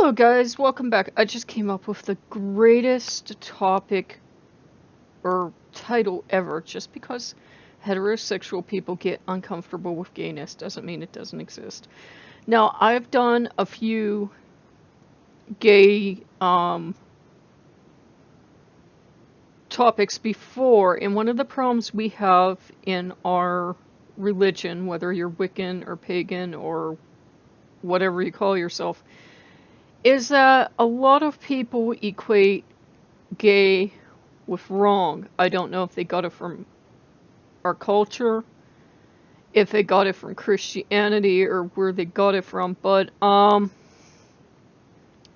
Hello guys, welcome back. I just came up with the greatest topic or title ever. Just because heterosexual people get uncomfortable with gayness doesn't mean it doesn't exist. Now, I've done a few gay topics before, and one of the problems we have in our religion, whether you're Wiccan or pagan or whatever you call yourself, is that a lot of people equate gay with wrong. I don't know if they got it from our culture, if they got it from Christianity, or where they got it from, but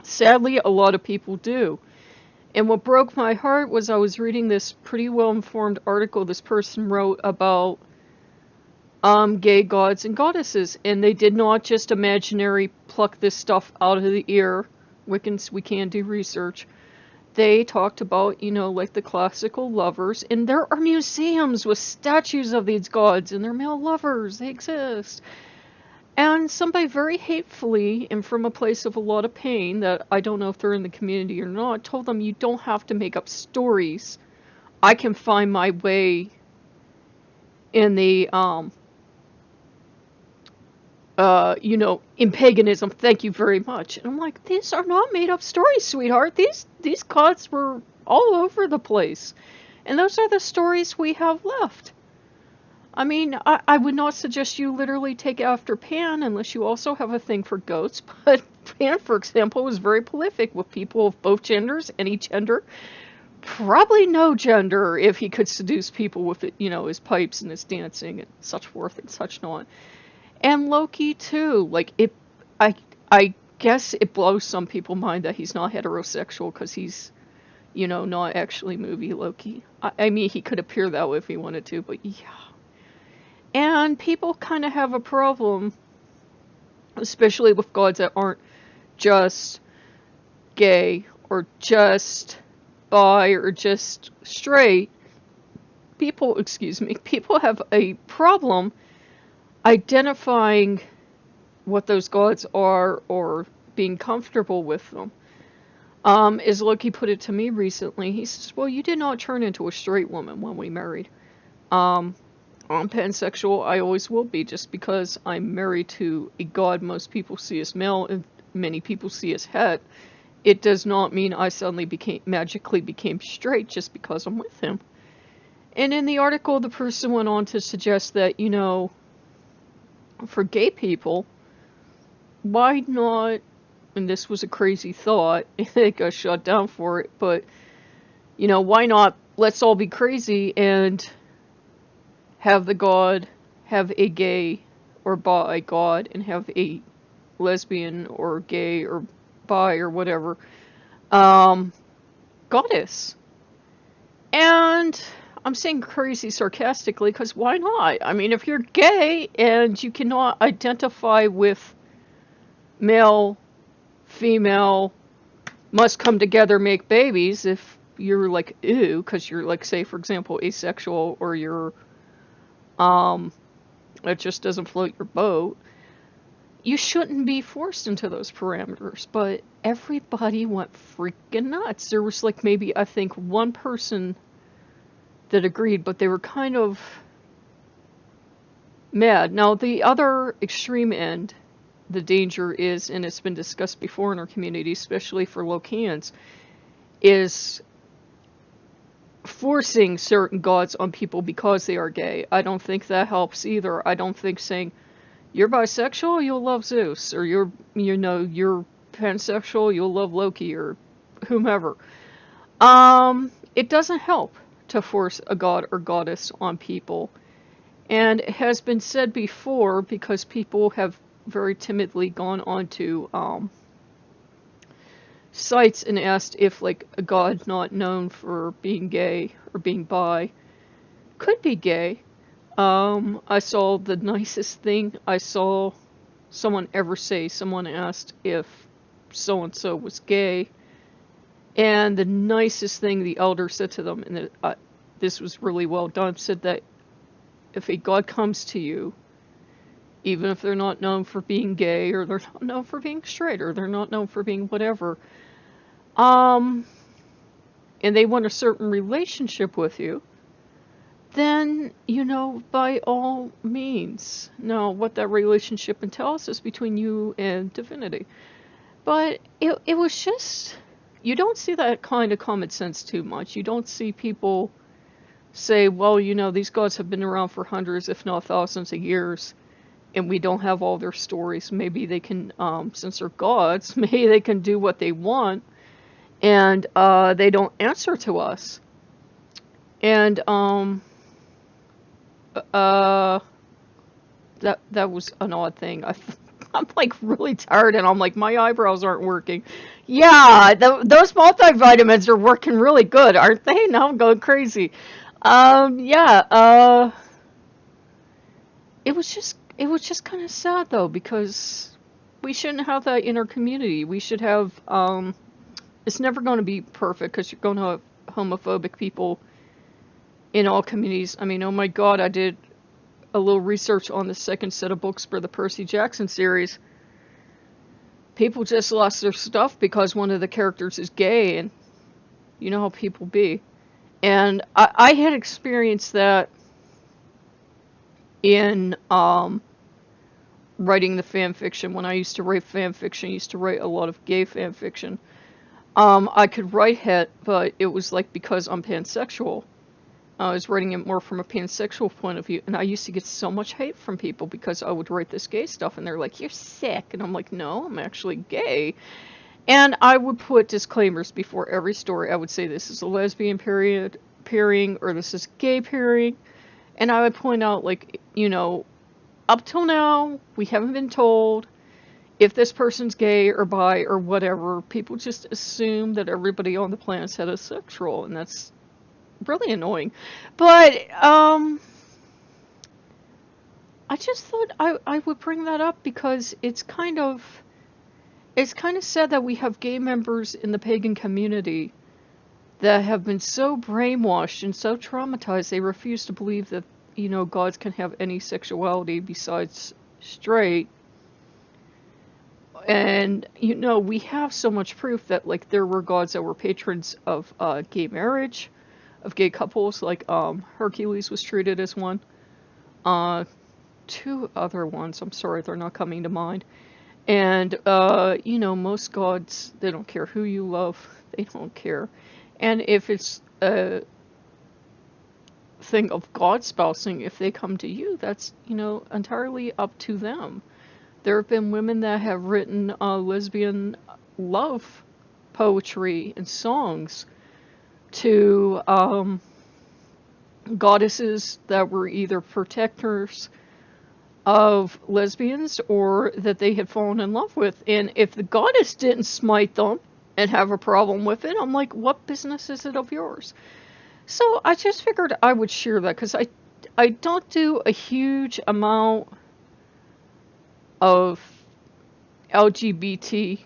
sadly a lot of people do. And what broke my heart was I was reading this pretty well-informed article this person wrote about gay gods and goddesses, and they did not just imaginary pluck this stuff out of the ear. Wiccans, we can do research. They talked about, like the classical lovers, and there are museums with statues of these gods and their male lovers. They exist. And somebody very hatefully, and from a place of a lot of pain, that I don't know if they're in the community or not, told them you don't have to make up stories. I can find my way in the, in paganism, thank you very much. And I'm like, these are not made up stories, sweetheart. These gods were all over the place. And those are the stories we have left. I mean, I would not suggest you literally take after Pan unless you also have a thing for goats. But Pan, for example, was very prolific with people of both genders, any gender. Probably no gender if he could seduce people with, his pipes and his dancing and such forth and such not. And Loki too, like I guess it blows some people's mind that he's not heterosexual because he's, not actually movie Loki. I mean, he could appear that way if he wanted to, but yeah. And people kind of have a problem, especially with gods that aren't just gay or just bi or just straight. People have a problem identifying what those gods are or being comfortable with them. As Loki put it to me recently, he says, well, you did not turn into a straight woman when we married. I'm pansexual, I always will be, just because I'm married to a god most people see as male and many people see as het. It does not mean I suddenly magically became straight just because I'm with him. And in the article, the person went on to suggest that, for gay people, why not, and this was a crazy thought, it got shut down for it, but, why not, let's all be crazy and have the god have a gay or bi god and have a lesbian or gay or bi or whatever goddess. And I'm saying crazy sarcastically because why not? I mean, if you're gay and you cannot identify with male, female, must come together, make babies, if you're like, ew, because you're like, say, for example, asexual, or you're, it just doesn't float your boat, you shouldn't be forced into those parameters. But everybody went freaking nuts. There was like maybe, I think, one person that agreed, but they were kind of mad. Now, the other extreme end, the danger is, and it's been discussed before in our community, especially for Lokeans, is forcing certain gods on people because they are gay. I don't think that helps either. I don't think saying, you're bisexual, you'll love Zeus, or you're pansexual, you'll love Loki, or whomever. It doesn't help to force a god or goddess on people. And it has been said before, because people have very timidly gone onto sites and asked if like a god not known for being gay or being bi could be gay. I saw the nicest thing I saw someone ever say. Someone asked if so-and-so was gay, and the nicest thing the elder said to them, and this was really well done, said that if a god comes to you even if they're not known for being gay, or they're not known for being straight, or they're not known for being whatever. Um, and they want a certain relationship with you, then, by all means. Now, what that relationship entails is between you and divinity. But it was just, you don't see that kind of common sense too much. You don't see people say, well, these gods have been around for hundreds, if not thousands of years, and we don't have all their stories. Maybe they can, since they're gods, maybe they can do what they want, and they don't answer to us. And that was an odd thing. I'm like really tired, and I'm like, my eyebrows aren't working. Yeah, those multivitamins are working really good, aren't they? Now I'm going crazy. Yeah. It was just kind of sad though, because we shouldn't have that in our community. We should have. It's never going to be perfect, because you're going to have homophobic people in all communities. I mean, oh my God, I did a little research on the second set of books for the Percy Jackson series. People just lost their stuff because one of the characters is gay, and you know how people be. And I had experienced that in writing the fan fiction. When I used to write fan fiction, I used to write a lot of gay fan fiction. I could write het, but it was like because I'm pansexual. I was writing it more from a pansexual point of view, and I used to get so much hate from people because I would write this gay stuff, and they're like, "You're sick," and I'm like, "No, I'm actually gay." And I would put disclaimers before every story. I would say this is a lesbian pairing, or this is a gay pairing, and I would point out, like, up till now, we haven't been told if this person's gay or bi or whatever. People just assume that everybody on the planet's heterosexual, and that's really annoying. But I just thought I would bring that up because it's kind of sad that we have gay members in the pagan community that have been so brainwashed and so traumatized they refuse to believe that gods can have any sexuality besides straight. And we have so much proof that, like, there were gods that were patrons of gay marriage, of gay couples. Like Hercules was treated as one. Two other ones, I'm sorry, they're not coming to mind. And most gods, they don't care who you love, they don't care. And if it's a thing of god spousing, if they come to you, that's entirely up to them. There have been women that have written lesbian love poetry and songs to goddesses that were either protectors of lesbians or that they had fallen in love with. And if the goddess didn't smite them and have a problem with it, I'm like, what business is it of yours? So I just figured I would share that, because I don't do a huge amount of LGBTQ,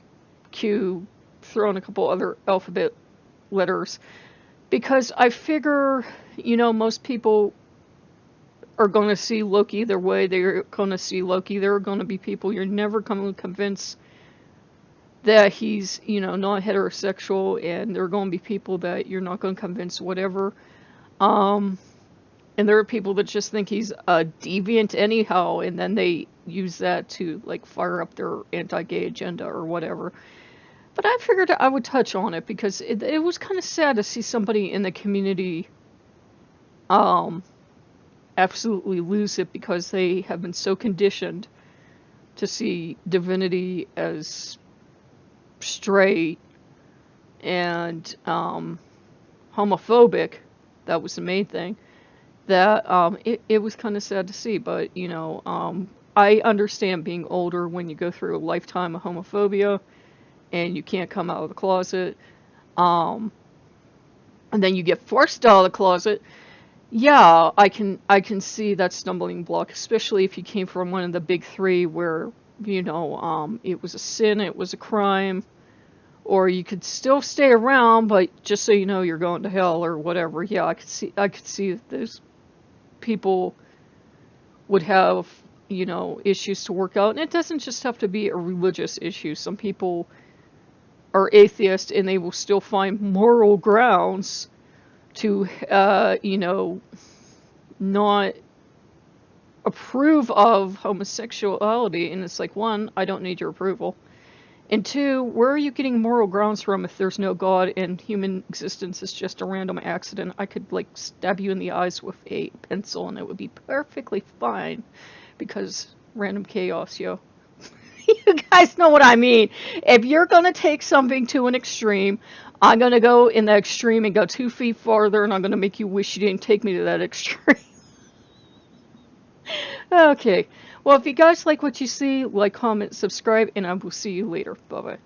throw in a couple other alphabet letters, because I figure, most people are going to see Loki their way. They're going to see Loki. There are going to be people you're never going to convince that he's, not heterosexual, and there are going to be people that you're not going to convince whatever. And there are people that just think he's a deviant anyhow, and then they use that to, like, fire up their anti-gay agenda or whatever. But I figured I would touch on it because it was kind of sad to see somebody in the community absolutely lose it, because they have been so conditioned to see divinity as straight and homophobic. That was the main thing. That it was kind of sad to see. But I understand being older when you go through a lifetime of homophobia and you can't come out of the closet, and then you get forced out of the closet. Yeah, I can see that stumbling block, especially if you came from one of the big three where it was a sin, it was a crime, or you could still stay around, but just so you know, you're going to hell or whatever. Yeah, I could see that those people would have issues to work out. And it doesn't just have to be a religious issue. Some people are atheists and they will still find moral grounds to, not approve of homosexuality. And it's like, one, I don't need your approval. And two, where are you getting moral grounds from if there's no God and human existence is just a random accident? I could, like, stab you in the eyes with a pencil and it would be perfectly fine because random chaos, yo. You guys know what I mean. If you're going to take something to an extreme, I'm going to go in the extreme and go 2 feet farther, and I'm going to make you wish you didn't take me to that extreme. Okay. Well, if you guys like what you see, like, comment, subscribe, and I will see you later. Bye-bye.